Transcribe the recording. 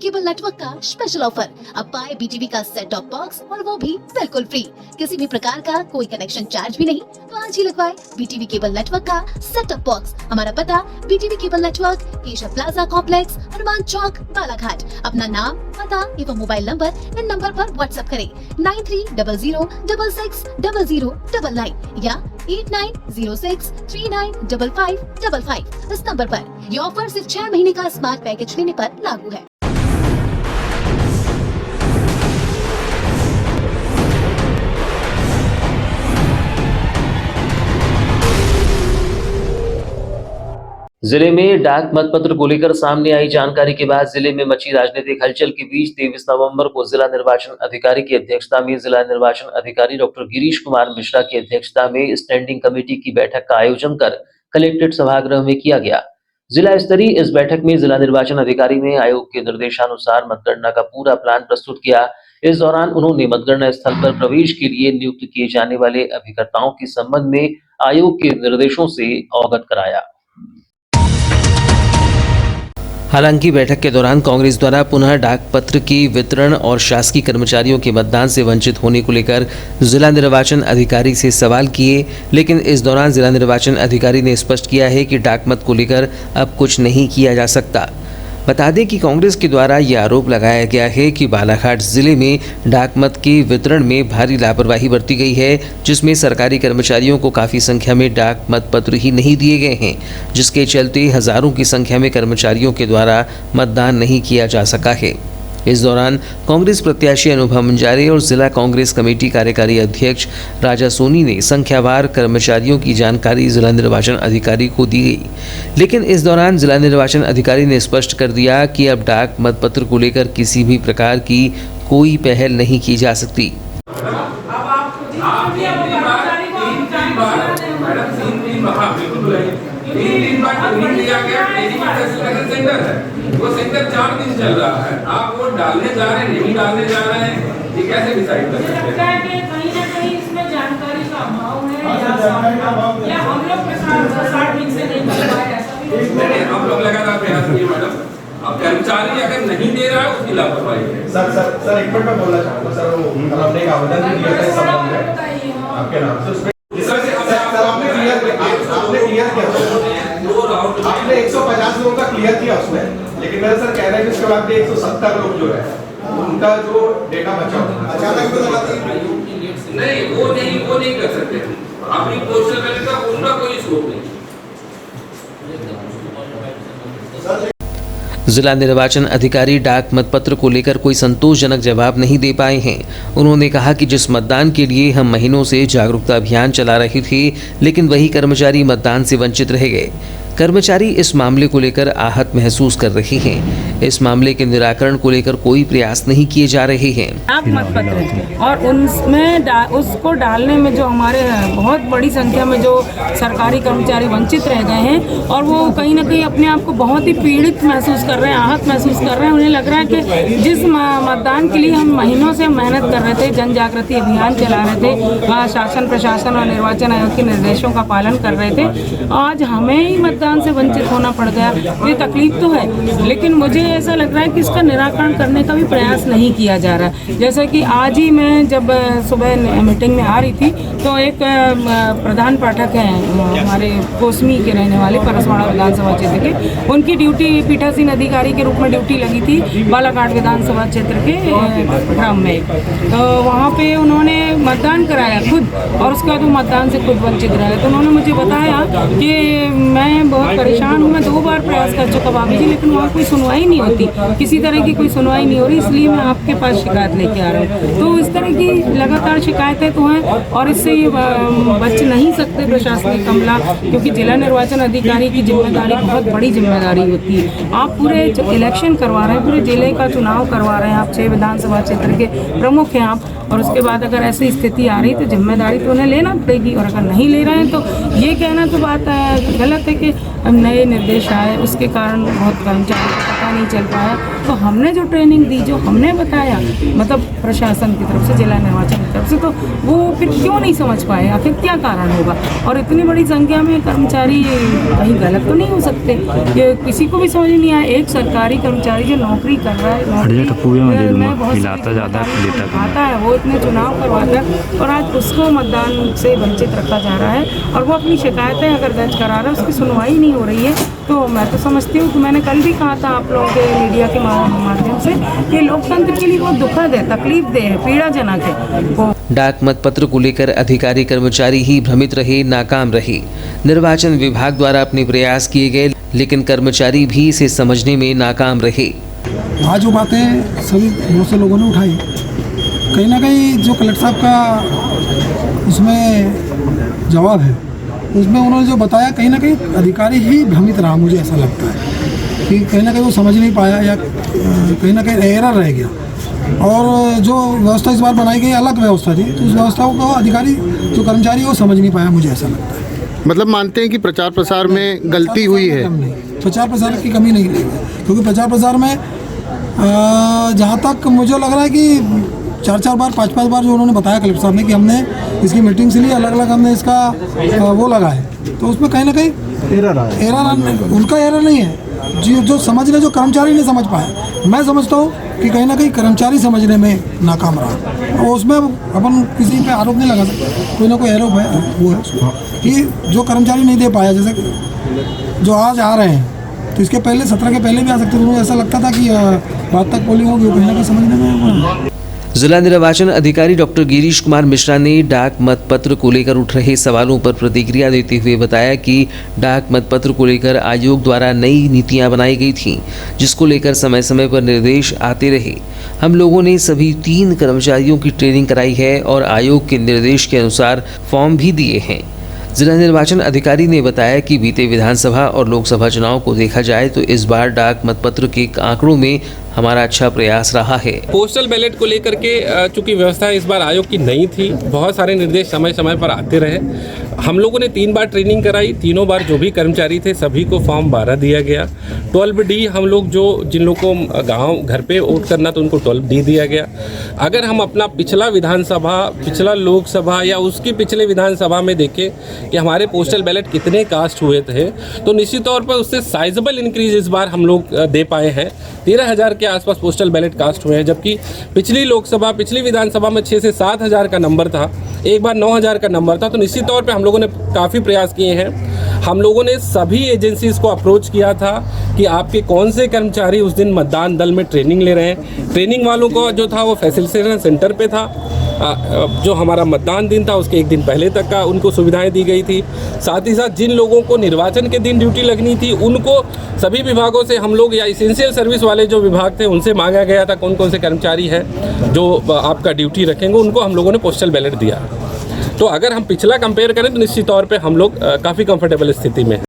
Cable network का special offer. अब पाए BTV का सेट टॉप बॉक्स और वो भी बिल्कुल फ्री। किसी भी प्रकार का कोई कनेक्शन चार्ज भी नहीं, तो आज ही लगवाए BTV केबल नेटवर्क का सेट टॉप बॉक्स। हमारा पता BTV cable network, Asia plaza complex, Hanuman Chowk, Balaghat. अपना नाम, पता एवं मोबाइल नंबर इन नंबर पर व्हाट्सएप करें 9300660099 या 8906395555 इस नंबर पर। ये ऑफर सिर्फ 6 महीने का स्मार्ट पैकेज लेने पर लागू है। जिले में डाक मतपत्र को लेकर सामने आई जानकारी के बाद जिले में मची राजनीतिक हलचल के बीच 23 नवंबर को जिला निर्वाचन अधिकारी की अध्यक्षता में जिला निर्वाचन अधिकारी डॉक्टर गिरीश कुमार मिश्रा की अध्यक्षता में स्टैंडिंग कमेटी की बैठक का आयोजन कर कलेक्ट्रेट सभागृह में किया गया। जिला स्तरीय इस बैठक में जिला निर्वाचन अधिकारी ने आयोग के निर्देशानुसार मतगणना का पूरा प्लान प्रस्तुत किया। इस दौरान उन्होंने मतगणना स्थल पर प्रवेश के लिए नियुक्त किए जाने वाले अभिकर्ताओं के संबंध में आयोग के निर्देशों से अवगत कराया। हालांकि बैठक के दौरान कांग्रेस द्वारा पुनः डाक पत्र की वितरण और शासकीय कर्मचारियों के मतदान से वंचित होने को लेकर जिला निर्वाचन अधिकारी से सवाल किए, लेकिन इस दौरान जिला निर्वाचन अधिकारी ने स्पष्ट किया है कि डाक मत को लेकर अब कुछ नहीं किया जा सकता। बता दें कि कांग्रेस के द्वारा यह आरोप लगाया गया है कि बालाघाट जिले में डाक मत के वितरण में भारी लापरवाही बरती गई है, जिसमें सरकारी कर्मचारियों को काफ़ी संख्या में डाक मत पत्र ही नहीं दिए गए हैं, जिसके चलते हजारों की संख्या में कर्मचारियों के द्वारा मतदान नहीं किया जा सका है। इस दौरान कांग्रेस प्रत्याशी अनुभव मंजारे और जिला कांग्रेस कमेटी कार्यकारी अध्यक्ष राजा सोनी ने संख्यावार कर्मचारियों की जानकारी जिला निर्वाचन अधिकारी को दी गई, लेकिन इस दौरान जिला निर्वाचन अधिकारी ने स्पष्ट कर दिया कि अब डाक मतपत्र को लेकर किसी भी प्रकार की कोई पहल नहीं की जा सकती। वो सेंटर 4 दिन चल रहा है, आप वो डालने जा रहे हैं नहीं डालने जा रहे हैं, ये कैसे डिसाइड कर सकते हैं? कहीं ना कहीं इसमें जानकारी का अभाव है या हम लोग 60 दिन से नहीं मिल पाए ऐसा भी नहीं, हम लोग लगातार प्रयास किए मैडम। अब कर्मचारी अगर नहीं दे रहा है उसकी लापरवाही है। सर एक मिनट में बोलना चाहूँगा सर, वो हमने एक आवेदन दिया था इस संबंध में आपके नाम से, उसमें आपने क्लियर किया, आपने 150 लोगों का क्लियर किया उसमें, लेकिन मेरा सर कह रहे हैं कि उसके बाद 170 लोग जो है उनका जो डेटा बचा अचानक नहीं, वो नहीं कर सकते। अपनी पोस्टल बैलेट का उनका कोई स्कोप नहीं। जिला निर्वाचन अधिकारी डाक मतपत्र को लेकर कोई संतोषजनक जवाब नहीं दे पाए हैं। उन्होंने कहा कि जिस मतदान के लिए हम महीनों से जागरूकता अभियान चला रहे थे, लेकिन वही कर्मचारी मतदान से वंचित रह गए। कर्मचारी इस मामले को लेकर आहत महसूस कर रहे हैं। इस मामले के निराकरण को लेकर कोई प्रयास नहीं किए जा रहे हैं। डाक मतपत्र और उनमें उसको डालने में जो हमारे बहुत बड़ी संख्या में जो सरकारी कर्मचारी वंचित रह गए हैं और वो कहीं ना कहीं अपने आप को बहुत ही पीड़ित महसूस कर रहे हैं, आहत महसूस कर रहे हैं। उन्हें लग रहा है कि जिस मतदान के लिए हम महीनों से मेहनत कर रहे थे, जन जागृति अभियान चला रहे थे, शासन प्रशासन और निर्वाचन आयोग के निर्देशों का पालन कर रहे थे, आज हमें ही मतदान से वंचित होना पड़ गया। ये तकलीफ तो है, लेकिन मुझे ऐसा लग रहा है कि इसका निराकरण करने का भी प्रयास नहीं किया जा रहा। जैसे कि आज ही मैं जब सुबह मीटिंग में आ रही थी तो एक प्रधान पाठक हैं हमारे कोसमी के रहने वाले परसवाड़ा विधानसभा क्षेत्र के, उनकी ड्यूटी पीठासीन अधिकारी के रूप में ड्यूटी लगी थी बालाघाट विधानसभा क्षेत्र के ग्राम में। तो वहाँ पे उन्होंने मतदान कराया खुद और उसके बाद वो मतदान से खुद वंचित रहे। तो उन्होंने मुझे बताया कि मैं बहुत परेशान हूँ, मैं 2 बार प्रयास कर चुका भाभी जी, लेकिन वहाँ कोई सुनवाई नहीं होती, किसी तरह की कोई सुनवाई नहीं हो रही, इसलिए मैं आपके पास शिकायत लेके आ रहा हूँ। तो इस तरह की लगातार शिकायतें तो हैं और इससे ये बच नहीं सकते प्रशासनिक अमला, क्योंकि जिला निर्वाचन अधिकारी की जिम्मेदारी बहुत बड़ी जिम्मेदारी होती है। आप पूरे इलेक्शन करवा रहे हैं, पूरे जिले का चुनाव करवा रहे हैं, आप 6 विधानसभा क्षेत्र के प्रमुख हैं आप, और उसके बाद अगर ऐसी स्थिति आ रही तो जिम्मेदारी तो उन्हें लेना पड़ेगी, और अगर नहीं ले रहे हैं तो ये कहना तो बात गलत है कि नए निर्देश आए उसके कारण बहुत कर्मचारियों को पता नहीं चल पाया। तो हमने जो ट्रेनिंग दी, जो हमने बताया मतलब प्रशासन की तरफ से, जिला निर्वाचन की तरफ से, तो वो फिर क्यों नहीं समझ पाए? आखिर क्या कारण होगा? और इतनी बड़ी संख्या में कर्मचारी कहीं गलत तो नहीं हो सकते, ये किसी को भी समझ नहीं आया। एक सरकारी कर्मचारी जो नौकरी कर रहा है, नौकरी में बहुत आता है, वो इतने चुनाव करवाता है और आज उसको मतदान से वंचित रखा जा रहा है और वो अपनी शिकायतें अगर दर्ज करा रहा है, उसकी सुनवाई नहीं हो रही है। तो मैं तो समझती हूँ कि मैंने कल भी कहा था आप लोगों के मीडिया के माध्यम से कि लोकतंत्र के लिए वो दुखद है, तकलीफ दे है, पीड़ाजनक है। डाक मतपत्र को लेकर अधिकारी कर्मचारी ही भ्रमित रहे, नाकाम रहे। निर्वाचन विभाग द्वारा अपने प्रयास किए गए, लेकिन कर्मचारी भी इसे समझने में नाकाम रहे। आज वो बातें सभी बहुत से लोगों ने उठाई, कहीं ना कहीं जो कलेक्टर साहब का उसमें जवाब है, उसमें उन्होंने जो बताया, कहीं ना कहीं अधिकारी ही भ्रमित रहा। मुझे ऐसा लगता है कि कहीं ना कहीं वो समझ नहीं पाया या कहीं ना कहीं एरर रह गया। और जो व्यवस्था इस बार बनाई गई अलग व्यवस्था थी, तो उस व्यवस्था को अधिकारी जो कर्मचारी वो समझ नहीं पाया, मुझे ऐसा लगता है। मतलब मानते हैं कि प्रचार प्रसार में गलती हुई है? प्रचार प्रसार की कमी नहीं है, क्योंकि प्रचार प्रसार में जहाँ तक मुझे लग रहा है कि 4-4 बार 5-5 बार जो उन्होंने बताया कलेक्टर साहब ने कि हमने इसकी मीटिंग से लिए अलग अलग हमने इसका वो लगा है, तो उसमें कहीं ना कहीं एरर उनका एरर नहीं है, जो समझने, जो कर्मचारी नहीं समझ पाया। मैं समझता हूँ कि कहीं ना कहीं कर्मचारी समझने में नाकाम रहा, और उसमें अपन किसी पे आरोप नहीं लगा सकते, कोई ना कोई आरोप है वो है उसको कि जो कर्मचारी नहीं दे पाया। जैसे जो आज आ रहे हैं, तो इसके पहले 17 के पहले भी आ सकते थे, उन्हें ऐसा लगता था कि रात तक पोलिंग होगी, वो कहीं ना कहीं समझने में। जिला निर्वाचन अधिकारी डॉक्टर गिरीश कुमार मिश्रा ने डाक मतपत्र को लेकर उठ रहे सवालों पर प्रतिक्रिया देते हुए बताया कि डाक मतपत्र को लेकर आयोग द्वारा नई नीतियां बनाई गई थीं, जिसको लेकर समय समय पर निर्देश आते रहे। हम लोगों ने सभी 3 कर्मचारियों की ट्रेनिंग कराई है और आयोग के निर्देश के अनुसार फॉर्म भी दिए हैं। जिला निर्वाचन अधिकारी ने बताया कि बीते विधानसभा और लोकसभा चुनाव को देखा जाए तो इस बार डाक मतपत्र के आंकड़ों में हमारा अच्छा प्रयास रहा है। पोस्टल बैलेट को लेकर के चूंकि व्यवस्था इस बार आयोग की नई थी, बहुत सारे निर्देश समय समय पर आते रहे। हम लोगों ने 3 बार ट्रेनिंग कराई, तीनों बार जो भी कर्मचारी थे सभी को फॉर्म 12 दिया गया। 12D हम लोग जिन लोग को गांव घर पे वोट करना तो उनको 12D दिया गया। अगर हम अपना पिछला विधानसभा, पिछला लोकसभा या उसकी पिछले विधानसभा में देखें कि हमारे पोस्टल बैलेट कितने कास्ट हुए थे, तो निश्चित तौर पर उससे साइजेबल इंक्रीज इस बार हम लोग दे पाए हैं। 13,000 के आसपास पोस्टल बैलेट कास्ट हुए हैं, जबकि पिछली लोकसभा, पिछली विधानसभा में 6 से 7 हज़ार का नंबर था, एक बार 9,000 का नंबर था। तो निश्चित तौर पे हम लोगों ने काफ़ी प्रयास किए हैं। हम लोगों ने सभी एजेंसीज़ को अप्रोच किया था कि आपके कौन से कर्मचारी उस दिन मतदान दल में ट्रेनिंग ले रहे हैं। ट्रेनिंग वालों को जो था वो फैसिलिटेशन सेंटर पे था। जो हमारा मतदान दिन था उसके 1 दिन पहले तक का उनको सुविधाएं दी गई थी। साथ ही साथ जिन लोगों को निर्वाचन के दिन ड्यूटी लगनी थी, उनको सभी विभागों से हम लोग या इसेंशियल सर्विस वाले जो विभाग थे उनसे मांगा गया था कौन कौन से कर्मचारी हैं जो आपका ड्यूटी रखेंगे, उनको हम लोगों ने पोस्टल बैलेट दिया। तो अगर हम पिछला कंपेयर करें तो निश्चित तौर पे हम लोग काफ़ी कंफर्टेबल स्थिति में हैं।